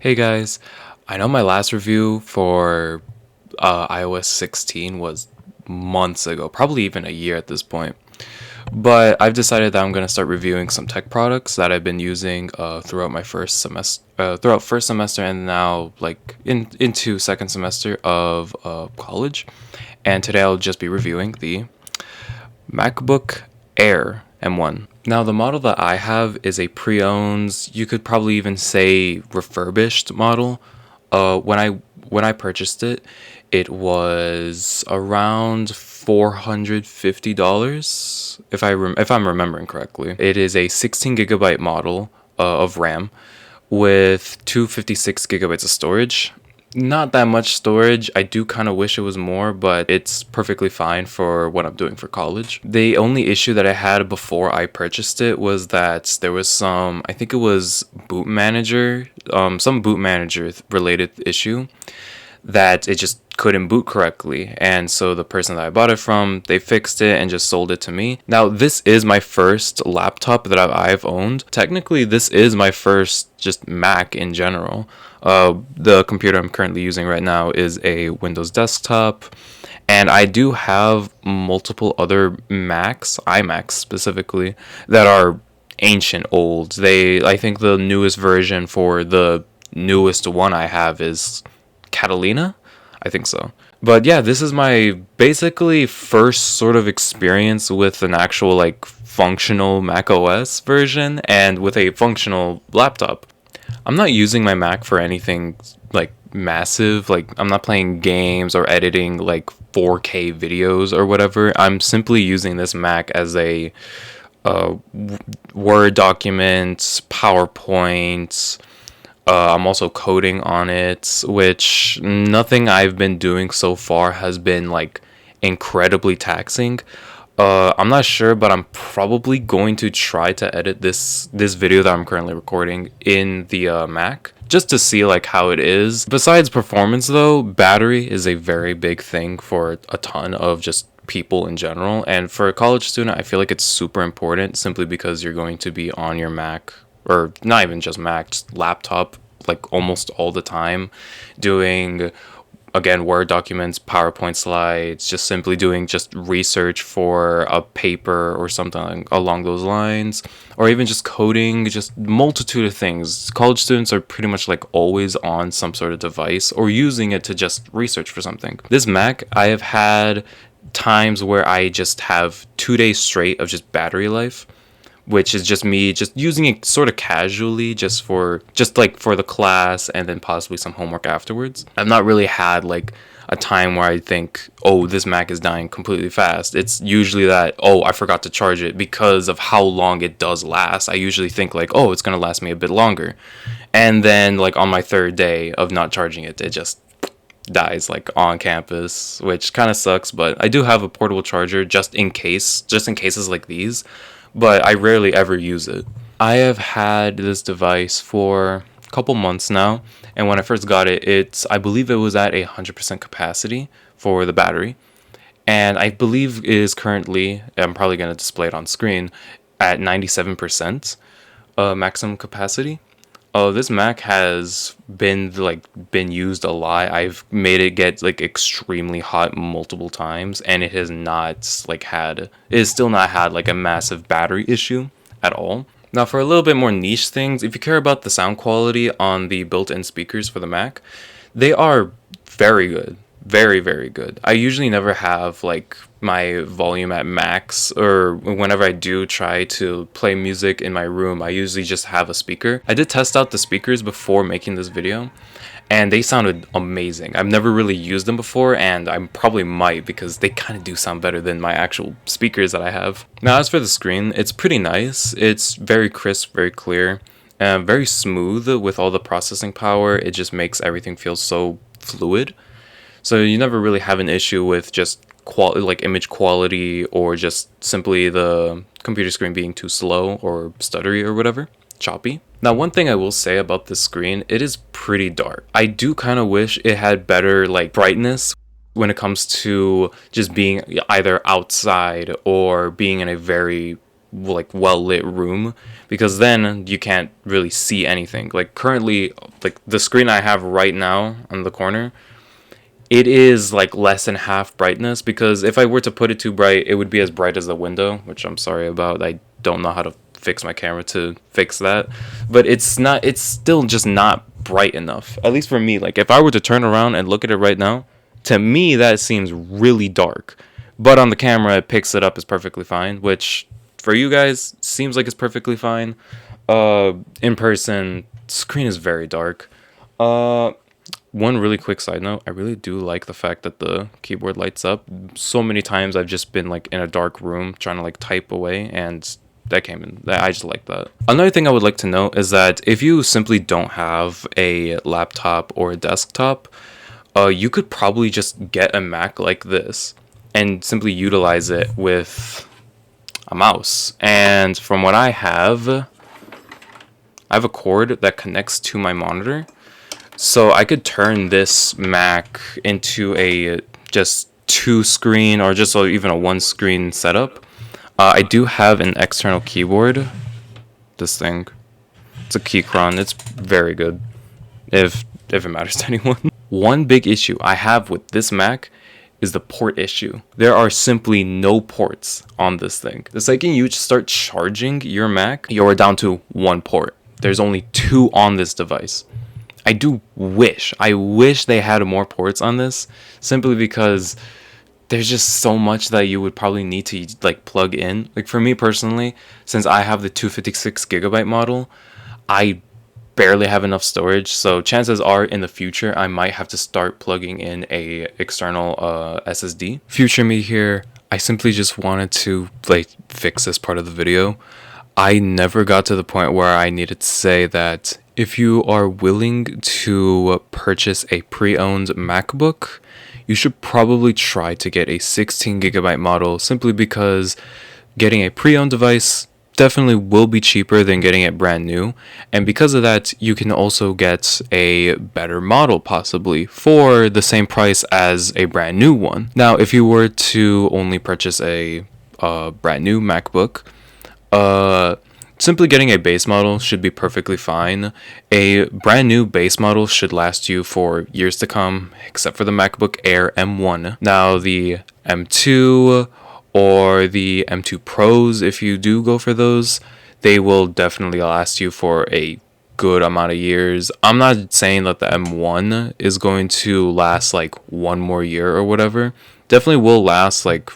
Hey guys, I know my last review for iOS 16 was months ago, probably even a year at this point. But I've decided that I'm going to start reviewing some tech products that I've been using throughout my first semester, and now into second semester of college. And today I'll just be reviewing the MacBook Air M1. Now, the model that I have is a pre-owned, you could probably even say refurbished model. When I purchased it, it was around $450 if I'm remembering correctly. It is a 16 gigabyte model of RAM with 256 gigabytes of storage. Not that much storage. I do kind of wish it was more, but it's perfectly fine for what I'm doing for college. The only issue that I had before I purchased it was that there was I think it was some boot manager related issue that it just couldn't boot correctly. And so the person that I bought it from, they fixed it and just sold it to me. Now, this is my first laptop that I've owned. Technically, this is my first just Mac in general. The computer I'm currently using right now is a Windows desktop. And I do have multiple other iMacs specifically, that are ancient old. I think the newest version for the newest one I have is Catalina? I think so. But yeah, this is my basically first sort of experience with an actual functional Mac OS version and with a functional laptop. I'm not using my Mac for anything massive. I'm not playing games or editing 4K videos or whatever. I'm simply using this Mac as a Word documents, PowerPoint. I'm also coding on it, which nothing I've been doing so far has been incredibly taxing. I'm not sure, but I'm probably going to try to edit this video that I'm currently recording in the Mac, just to see how it is. Besides performance though, battery is a very big thing for a ton of just people in general, and for a college student I feel like it's super important, simply because you're going to be on your Mac, or not even just Mac, just laptop, almost all the time, doing, again, Word documents, PowerPoint slides, just simply doing just research for a paper or something along those lines, or even just coding, just multitude of things. College students are pretty much always on some sort of device or using it to just research for something. This Mac, I have had times where I just have 2 days straight of just battery life, which is just me just using it sort of casually, for the class and then possibly some homework afterwards. I've not really had a time where I think, oh, this Mac is dying completely fast. It's usually that, oh, I forgot to charge it, because of how long it does last. I usually think oh, it's gonna last me a bit longer, and then on my third day of not charging it, it just dies on campus, which kind of sucks. But I do have a portable charger just in cases like these, but I rarely ever use it. I have had this device for a couple months now, and when I first got it, I believe it was at 100% capacity for the battery, and I believe it is currently, I'm probably going to display it on screen, at 97% maximum capacity. Oh, this Mac has been used a lot. I've made it get extremely hot multiple times, and it has not it has still not had a massive battery issue at all. Now, for a little bit more niche things, if you care about the sound quality on the built-in speakers for the Mac, they are very good. Very, very good. I usually never have my volume at max, or whenever I do try to play music in my room, I usually just have a speaker. I did test out the speakers before making this video, and they sounded amazing. I've never really used them before, and I probably might, because they kind of do sound better than my actual speakers that I have. Now, as for the screen, it's pretty nice. It's very crisp, very clear, very smooth with all the processing power. It just makes everything feel so fluid. So you never really have an issue with just image quality, or just simply the computer screen being too slow or stuttery or whatever, choppy. Now, one thing I will say about this screen, it is pretty dark. I do kind of wish it had better brightness when it comes to just being either outside or being in a very like well lit room, because then you can't really see anything. Like currently, like the screen I have right now on the corner, it is like less than half brightness, because if I were to put it too bright, it would be as bright as the window, which I'm sorry about. I don't know how to fix my camera to fix that, but it's still just not bright enough, at least for me. Like if I were to turn around and look at it right now, to me that seems really dark, but on the camera it picks it up as perfectly fine, which for you guys seems like it's perfectly fine. In person, screen is very dark. One really quick side note, I really do like the fact that the keyboard lights up. So many times I've just been like in a dark room trying to like type away, and that came in. I just like that. Another thing I would like to note is that if you simply don't have a laptop or a desktop, you could probably just get a Mac like this and simply utilize it with a mouse. And from what I have a cord that connects to my monitor. So I could turn this Mac into a just 2-screen or just even a 1-screen setup. I do have an external keyboard. This thing. It's a Keychron. It's very good. If it matters to anyone. One big issue I have with this Mac is the port issue. There are simply no ports on this thing. The second you start charging your Mac, you're down to 1 port. There's only 2 on this device. I wish they had more ports on this, simply because there's just so much that you would probably need to like plug in. Like for me personally, since I have the 256GB model, I barely have enough storage, so chances are in the future I might have to start plugging in a external SSD. Future me here, I simply just wanted to like fix this part of the video. I never got to the point where I needed to say that if you are willing to purchase a pre-owned MacBook, you should probably try to get a 16GB model, simply because getting a pre-owned device definitely will be cheaper than getting it brand new, and because of that you can also get a better model possibly for the same price as a brand new one. Now if you were to only purchase a brand new MacBook, simply getting a base model should be perfectly fine. A brand new base model should last you for years to come, except for the MacBook Air M1. Now the M2 or the M2 Pros, if you do go for those, they will definitely last you for a good amount of years. I'm not saying that the M1 is going to last like 1 more year or whatever. Definitely will last like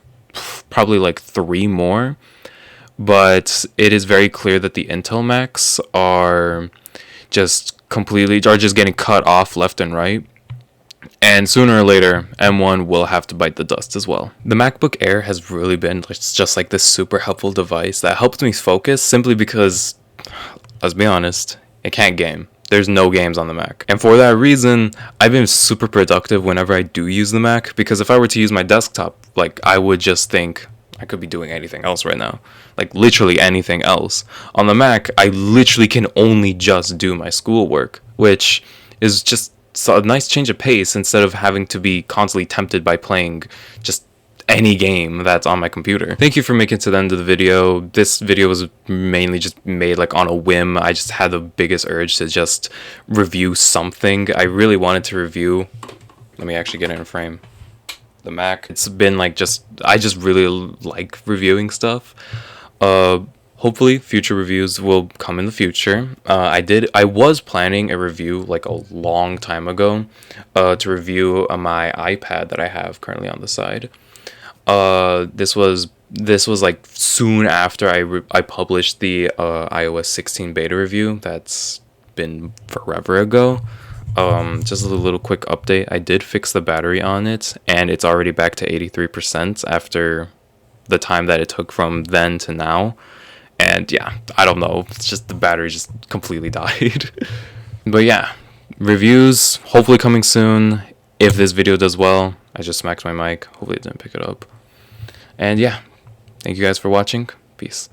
probably like 3 more. But it is very clear that the Intel Macs are just getting cut off left and right. And sooner or later, M1 will have to bite the dust as well. The MacBook Air has really been just like this super helpful device that helps me focus, simply because, let's be honest, it can't game. There's no games on the Mac. And for that reason, I've been super productive whenever I do use the Mac, because if I were to use my desktop, like I would just think, I could be doing anything else right now. Like literally anything else. On the Mac, I literally can only just do my schoolwork, which is just a nice change of pace instead of having to be constantly tempted by playing just any game that's on my computer. Thank you for making it to the end of the video. This video was mainly just made like on a whim. I just had the biggest urge to just review something. I really wanted to review, let me actually get it in frame, the Mac. It's been like I just really like reviewing stuff. Hopefully future reviews will come in the future. I was planning a review like a long time ago to review my iPad that I have currently on the side. This was like soon after I published the iOS 16 beta review. That's been forever ago. Just a little quick update. I did fix the battery on it, and it's already back to 83% after the time that it took from then to now. And yeah, I don't know, it's just the battery just completely died. But yeah, reviews hopefully coming soon. If this video does well, I just smacked my mic, hopefully it didn't pick it up. And yeah, thank you guys for watching. Peace.